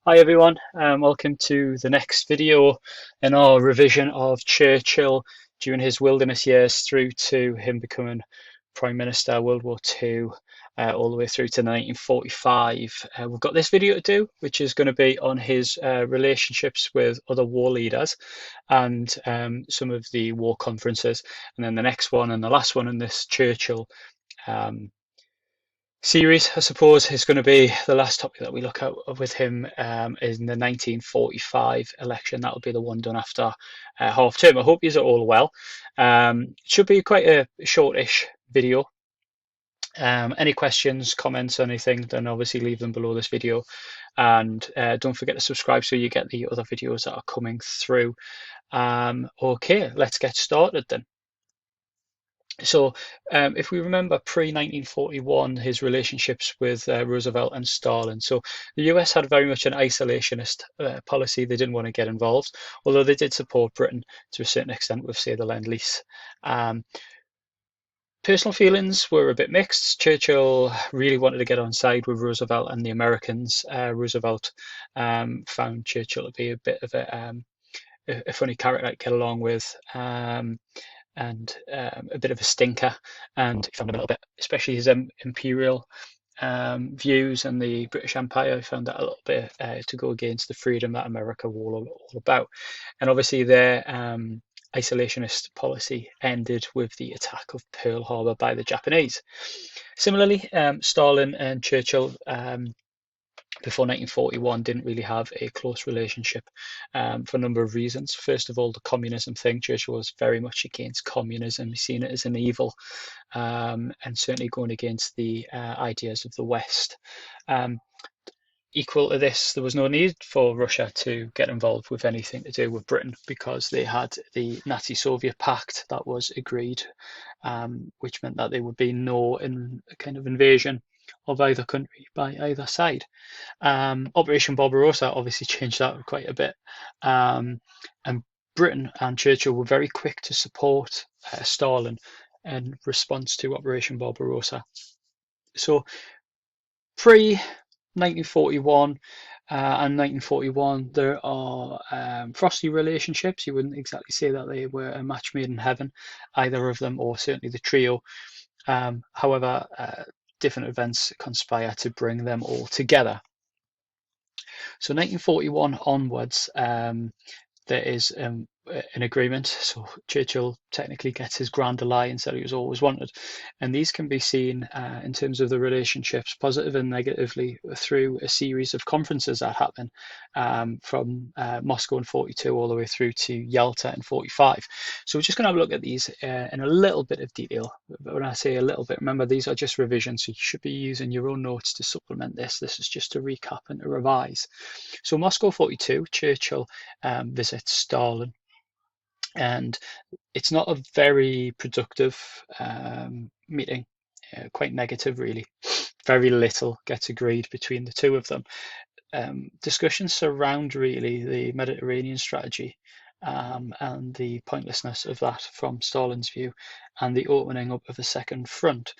Hi everyone, welcome to the next video in our revision of Churchill during his wilderness years through to him becoming Prime Minister, World War II, all the way through to 1945. We've got this video to do, which is going to be on his relationships with other war leaders and some of the war conferences. And then the next one and the last one in this Churchill um, series, I suppose, is going to be the last topic that we look at with him in the 1945 election. That'll be the one done after half term. I hope you are all well. It should be quite a shortish video. Any questions, comments, anything, then obviously leave them below this video. And don't forget to subscribe so you get the other videos that are coming through. Okay, let's get started then. So, if we remember pre-1941, his relationships with Roosevelt and Stalin. So, the US had very much an isolationist policy. They didn't want to get involved, although they did support Britain to a certain extent with, say, the Lend-Lease. Personal feelings were a bit mixed. Churchill really wanted to get on side with Roosevelt and the Americans. Roosevelt found Churchill to be a bit of a funny character to get along with. And a bit of a stinker, and found him a little bit, especially his imperial views and the British Empire. I found that a little bit to go against the freedom that America was all about. And obviously their isolationist policy ended with the attack of Pearl Harbor by the Japanese. Similarly, Stalin and Churchill before 1941 didn't really have a close relationship for a number of reasons. First of all, the communism thing. Churchill was very much against communism. He's seen it as an evil, and certainly going against the ideas of the West. Equal to this, there was no need for Russia to get involved with anything to do with Britain because they had the Nazi-Soviet pact that was agreed, which meant that there would be no kind of invasion of either country by either side. Operation Barbarossa obviously changed that quite a bit, and Britain and Churchill were very quick to support Stalin in response to Operation Barbarossa. So pre 1941 and 1941, there are frosty relationships. You wouldn't exactly say that they were a match made in heaven, either of them, or certainly the trio. However, different events conspire to bring them all together. So 1941 onwards, there is an agreement. So Churchill technically gets his Grand Alliance that he was always wanted. And these can be seen in terms of the relationships, positive and negatively, through a series of conferences that happen from Moscow in 42 all the way through to Yalta in 45. So we're just going to have a look at these in a little bit of detail. But when I say a little bit, remember these are just revisions, so you should be using your own notes to supplement this. This is just to recap and to revise. So Moscow 42, Churchill visits Stalin, and it's not a very productive meeting, quite negative really. Very little gets agreed between the two of them. Discussions surround really the Mediterranean strategy and the pointlessness of that from Stalin's view, and the opening up of a second front.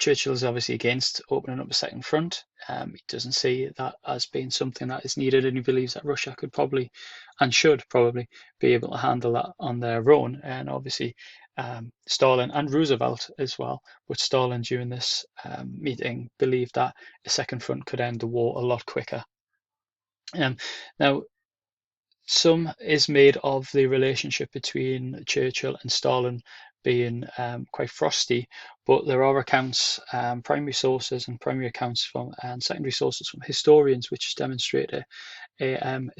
Churchill is obviously against opening up a second front. He doesn't see that as being something that is needed, and he believes that Russia could probably and should probably be able to handle that on their own. And obviously, Stalin and Roosevelt as well, but Stalin during this meeting believed that a second front could end the war a lot quicker. Now, some is made of the relationship between Churchill and Stalin being quite frosty, but there are accounts, primary sources and primary accounts from and secondary sources from historians which demonstrate a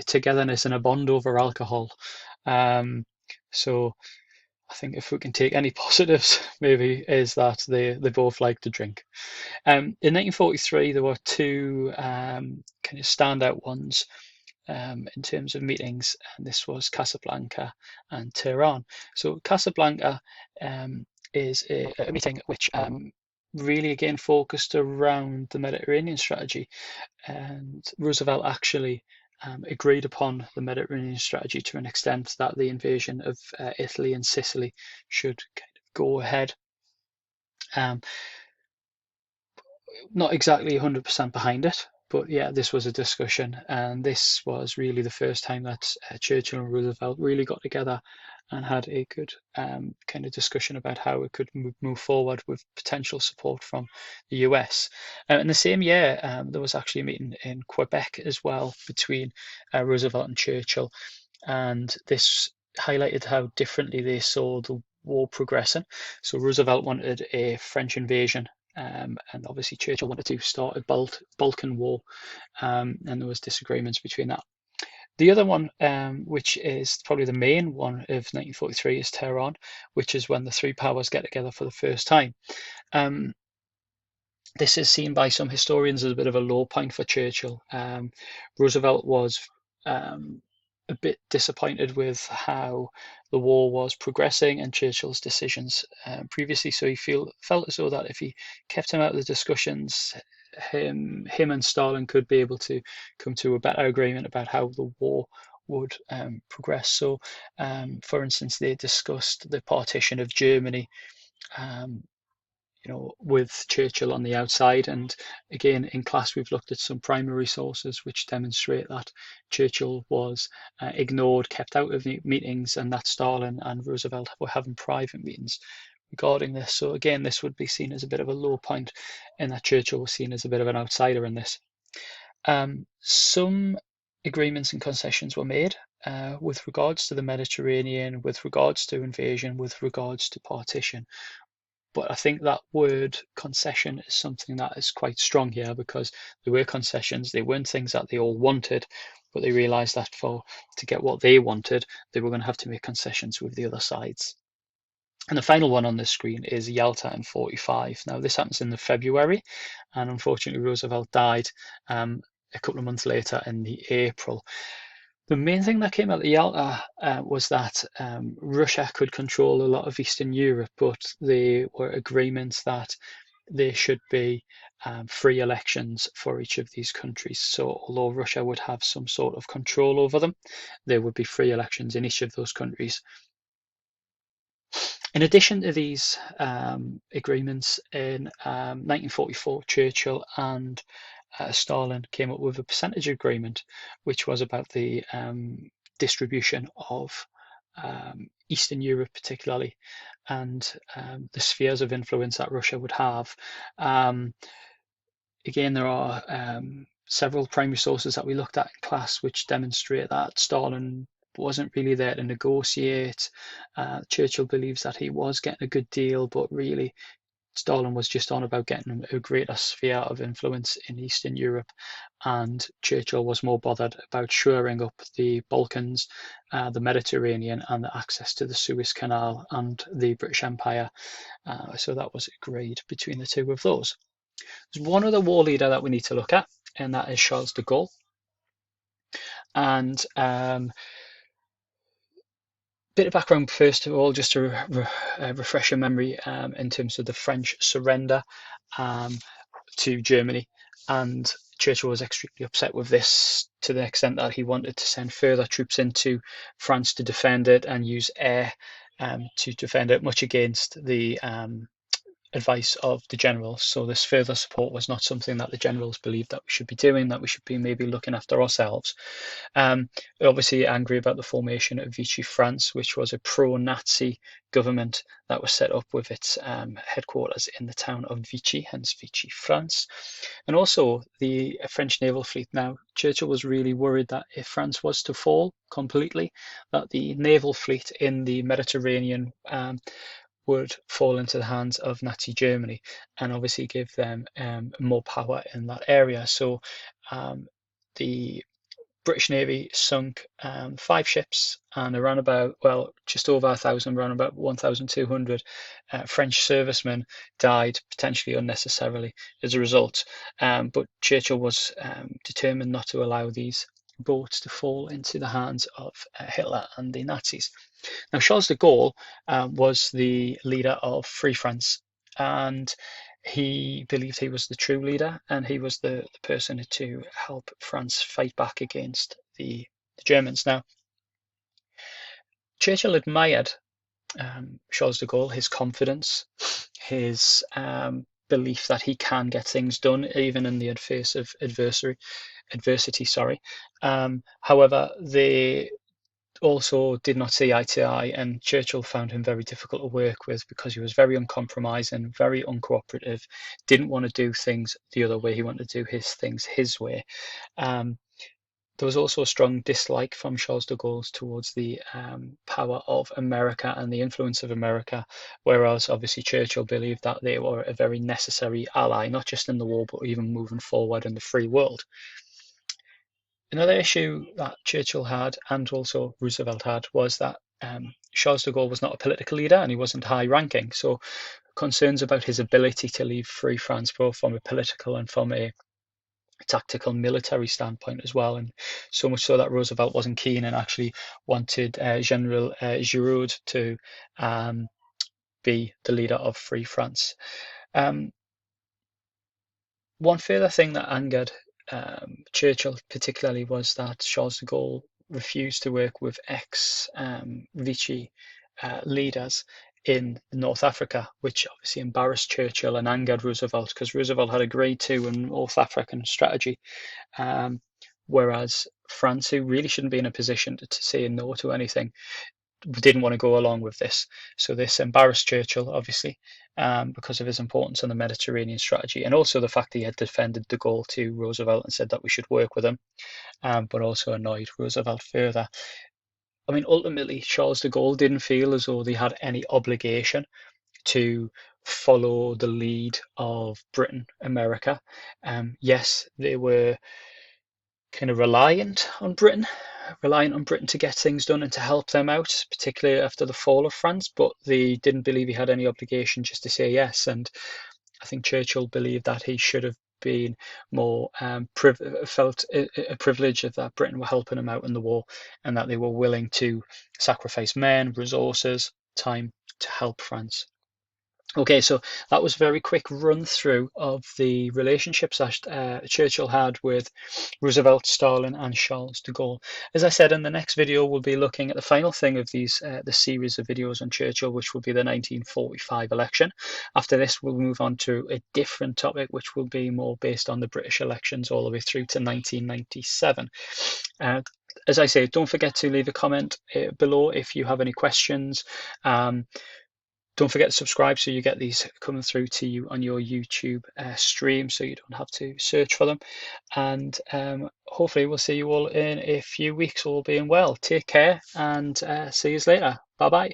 togetherness and a bond over alcohol. So I think if we can take any positives, maybe is that they both like to drink. In 1943, there were two kind of standout ones in terms of meetings, and this was Casablanca and Tehran. So Casablanca is a meeting which really again focused around the Mediterranean strategy, and Roosevelt actually agreed upon the Mediterranean strategy to an extent that the invasion of Italy and Sicily should kind of go ahead. Not exactly 100% behind it, But yeah, this was a discussion, and this was really the first time that Churchill and Roosevelt really got together and had a good kind of discussion about how it could move forward with potential support from the US. In the same year, there was actually a meeting in Quebec as well between Roosevelt and Churchill, and this highlighted how differently they saw the war progressing. So Roosevelt wanted a French invasion, and obviously Churchill wanted to start a Balkan War, and there was disagreements between that. The other one, which is probably the main one of 1943, is Tehran, which is when the three powers get together for the first time. Um, this is seen by some historians as a bit of a low point for Churchill. Roosevelt was um, a bit disappointed with how the war was progressing and Churchill's decisions previously. So he felt as though that if he kept him out of the discussions, him and Stalin could be able to come to a better agreement about how the war would progress. So, for instance, they discussed the partition of Germany, um, with Churchill on the outside. And again, in class, we've looked at some primary sources which demonstrate that Churchill was ignored, kept out of meetings, and that Stalin and Roosevelt were having private meetings regarding this. So again, this would be seen as a bit of a low point, in that Churchill was seen as a bit of an outsider in this. Some agreements and concessions were made with regards to the Mediterranean, with regards to invasion, with regards to partition. But I think that word concession is something that is quite strong here, because there were concessions, they weren't things that they all wanted, but they realised that to get what they wanted, they were going to have to make concessions with the other sides. And the final one on the screen is Yalta in 45. Now, this happens in the February, and unfortunately, Roosevelt died a couple of months later in the April. The main thing that came out of Yalta was that Russia could control a lot of Eastern Europe, but there were agreements that there should be free elections for each of these countries. So although Russia would have some sort of control over them, there would be free elections in each of those countries. In addition to these agreements, in 1944, Churchill and Stalin came up with a percentage agreement, which was about the distribution of Eastern Europe, particularly, and the spheres of influence that Russia would have. Again, there are several primary sources that we looked at in class which demonstrate that Stalin wasn't really there to negotiate. Churchill believes that he was getting a good deal, but really Stalin was just on about getting a greater sphere of influence in Eastern Europe, and Churchill was more bothered about shoring up the Balkans, the Mediterranean, and the access to the Suez Canal and the British Empire. So that was agreed between the two of those. There's one other war leader that we need to look at, and that is Charles de Gaulle. And bit of background first of all, just to refresh your memory in terms of the French surrender to Germany. And Churchill was extremely upset with this, to the extent that he wanted to send further troops into France to defend it and use air to defend it, much against the advice of the generals. So this further support was not something that the generals believed that we should be doing, that we should be maybe looking after ourselves. Obviously angry about the formation of Vichy France, which was a pro-Nazi government that was set up with its headquarters in the town of Vichy, hence Vichy France. And also the French naval fleet. Now, Churchill was really worried that if France was to fall completely, that the naval fleet in the Mediterranean would fall into the hands of Nazi Germany, and obviously give them more power in that area. So the British Navy sunk 5 ships, and around about, well, just over 1,000, around about 1,200 French servicemen died, potentially unnecessarily, as a result. But Churchill was determined not to allow these boats to fall into the hands of Hitler and the Nazis. Now, Charles de Gaulle was the leader of Free France, and he believed he was the true leader, and he was the person to help France fight back against the Germans. Now, Churchill admired Charles de Gaulle, his confidence, his belief that he can get things done even in the face of adversity. Sorry. However, they also did not see eye to eye, and Churchill found him very difficult to work with because he was very uncompromising, very uncooperative, didn't want to do things the other way. He wanted to do his things his way. Um, there was also a strong dislike from Charles de Gaulle towards the power of America and the influence of America, whereas obviously Churchill believed that they were a very necessary ally, not just in the war, but even moving forward in the free world. Another issue that Churchill had, and also Roosevelt had, was that Charles de Gaulle was not a political leader and he wasn't high ranking. So concerns about his ability to lead free France, both from a political and from a tactical military standpoint as well, and so much so that Roosevelt wasn't keen and actually wanted General Giraud to be the leader of Free France. Um, One further thing that angered Churchill particularly was that Charles de Gaulle refused to work with ex-Vichy leaders in North Africa, which obviously embarrassed Churchill and angered Roosevelt because Roosevelt had agreed to a North African strategy, whereas France, who really shouldn't be in a position to say no to anything, didn't want to go along with this. So this embarrassed Churchill, obviously, because of his importance on the Mediterranean strategy, and also the fact that he had defended de Gaulle to Roosevelt and said that we should work with him, but also annoyed Roosevelt further. I mean, ultimately, Charles de Gaulle didn't feel as though they had any obligation to follow the lead of Britain, America. Yes, they were kind of reliant on Britain to get things done and to help them out, particularly after the fall of France. But they didn't believe he had any obligation just to say yes. And I think Churchill believed that he should have been more felt a privilege that Britain were helping him out in the war, and that they were willing to sacrifice men, resources, time to help France. Okay, so that was a very quick run through of the relationships that Churchill had with Roosevelt, Stalin, and Charles de Gaulle. As I said, in the next video, we'll be looking at the final thing of the series of videos on Churchill, which will be the 1945 election. After this, we'll move on to a different topic, which will be more based on the British elections all the way through to 1997. As I say, don't forget to leave a comment below if you have any questions. Don't forget to subscribe so you get these coming through to you on your YouTube stream so you don't have to search for them. And hopefully we'll see you all in a few weeks, all being well. Take care and see you later. Bye bye.